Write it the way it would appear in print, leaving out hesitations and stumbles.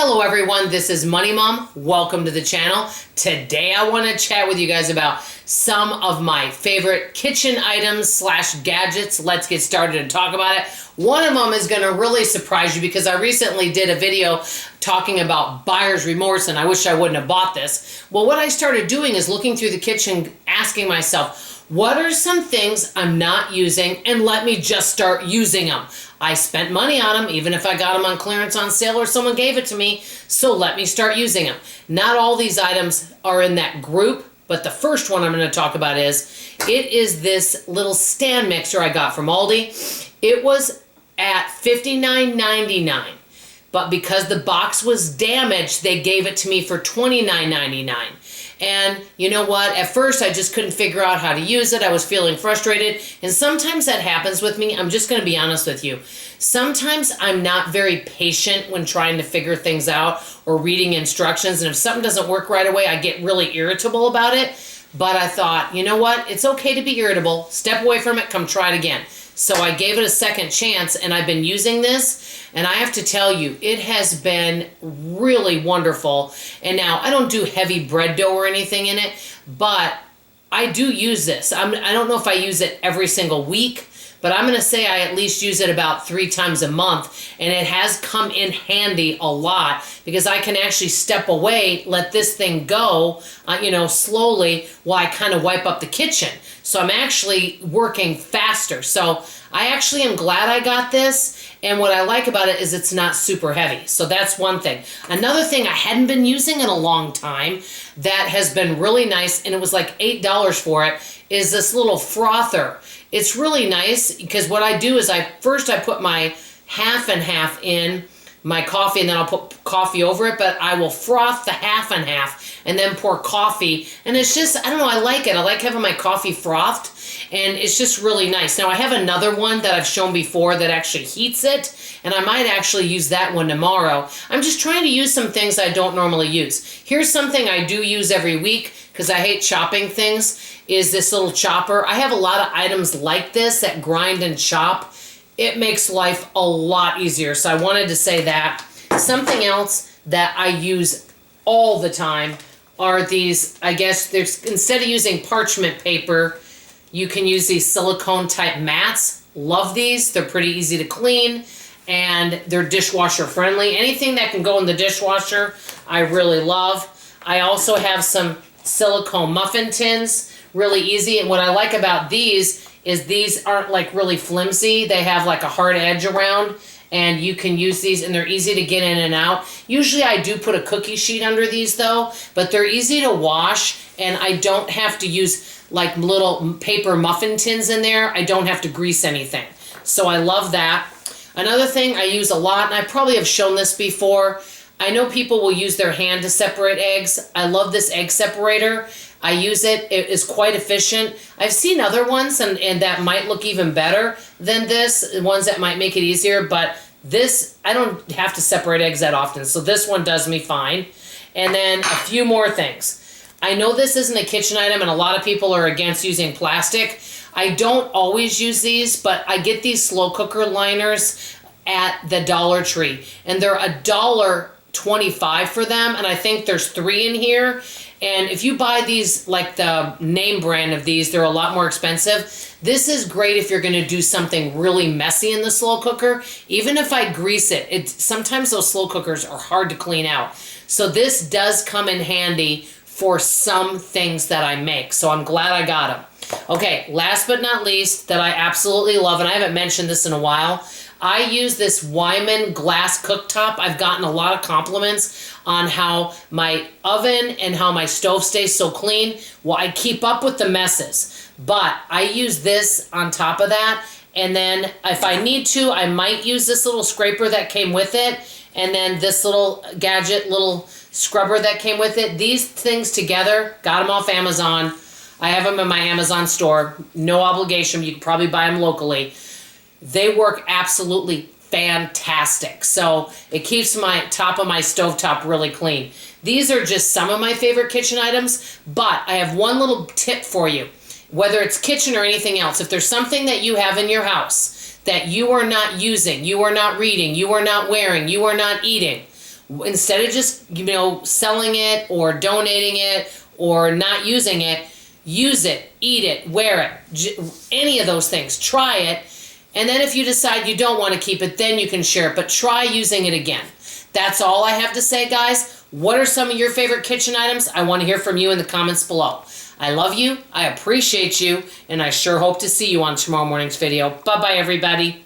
Hello everyone, this is Money Mom. Welcome to the channel. Today I want to chat with you guys about some of my favorite kitchen items slash gadgets. Let's get started and talk about it. One of them is going to really surprise you because I recently did a video talking about buyer's remorse and I wish I wouldn't have bought this. Well, what I started doing is looking through the kitchen, asking myself, what are some things I'm not using, and let me just start using them. I spent money on them, even if I got them on clearance on sale or someone gave it to me, so let me start using them. Not all these items are in that group, but the first one I'm going to talk about is this little stand mixer I got from Aldi. It was at $59.99, but because the box was damaged, they gave it to me for $29.99. And you know what? At first, I just couldn't figure out how to use it. I was feeling frustrated. And sometimes that happens with me. I'm just going to be honest with you. Sometimes I'm not very patient when trying to figure things out or reading instructions. And if something doesn't work right away, I get really irritable about it. But I thought, you know what? It's okay to be irritable. Step away from it. Come try it again. So I gave it a second chance, and I've been using this, and I have to tell you, it has been really wonderful. And now, I don't do heavy bread dough or anything in it, but I do use this. I don't know if I use it every single week, but I'm going to say I at least use it about 3 times a month, and it has come in handy a lot because I can actually step away, let this thing go, slowly while I kind of wipe up the kitchen. So I'm actually working faster. So I actually am glad I got this. And what I like about it is it's not super heavy. So that's one thing. Another thing I hadn't been using in a long time that has been really nice, and it was like $8 for it, is this little frother. It's really nice because what I do is I put my half and half in my coffee, and then I'll put coffee over it, but I will froth the half and half and then pour coffee. And it's just, I don't know, I like it. I like having my coffee frothed, and it's just really nice. Now I have another one that I've shown before that actually heats it, and I might actually use that one tomorrow. I'm just trying to use some things I don't normally use. Here's something I do use every week because I hate chopping things, is this little chopper. I have a lot of items like this that grind and chop. It makes life a lot easier. So I wanted to say that. Something else that I use all the time are these, I guess, instead of using parchment paper, you can use these silicone type mats. Love these. They're pretty easy to clean, and they're dishwasher friendly. Anything that can go in the dishwasher, I really love. I also have some silicone muffin tins. Really easy. And what I like about these is these aren't like really flimsy. They have like a hard edge around, and you can use these, and they're easy to get in and out. Usually I do put a cookie sheet under these though, but they're easy to wash, and I don't have to use like little paper muffin tins in there. I don't have to grease anything. So I love that. Another thing I use a lot, and I probably have shown this before, I know people will use their hand to separate eggs. I love this egg separator. I use it. It is quite efficient. I've seen other ones and that might look even better than this, ones that might make it easier, but this, I don't have to separate eggs that often, so this one does me fine. And then a few more things. I know this isn't a kitchen item, and a lot of people are against using plastic. I don't always use these, but I get these slow cooker liners at the Dollar Tree, and they're $1.25 for them, and I think there's 3 in here. And if you buy these, like the name brand of these, they're a lot more expensive. This is great if you're going to do something really messy in the slow cooker. Even if I grease it, sometimes those slow cookers are hard to clean out. So this does come in handy for some things that I make. So I'm glad I got them. Okay, last but not least, that I absolutely love, and I haven't mentioned this in a while, I use this Wyman glass cooktop. I've gotten a lot of compliments on how my oven and how my stove stays so clean. Well, I keep up with the messes, but I use this on top of that. And then if I need to, I might use this little scraper that came with it. And then this little gadget, little scrubber that came with it. These things together, got them off Amazon. I have them in my Amazon store. No obligation. You can probably buy them locally. They work absolutely fantastic. So it keeps my top of my stovetop really clean. These are just some of my favorite kitchen items, but I have one little tip for you. Whether it's kitchen or anything else, if there's something that you have in your house that you are not using, you are not reading, you are not wearing, you are not eating, Instead of just, selling it or donating it or not using it, use it, eat it, wear it, any of those things. Try it. And then if you decide you don't want to keep it, then you can share it. But try using it again. That's all I have to say, guys. What are some of your favorite kitchen items? I want to hear from you in the comments below. I love you, I appreciate you, and I sure hope to see you on tomorrow morning's video. Bye-bye, everybody.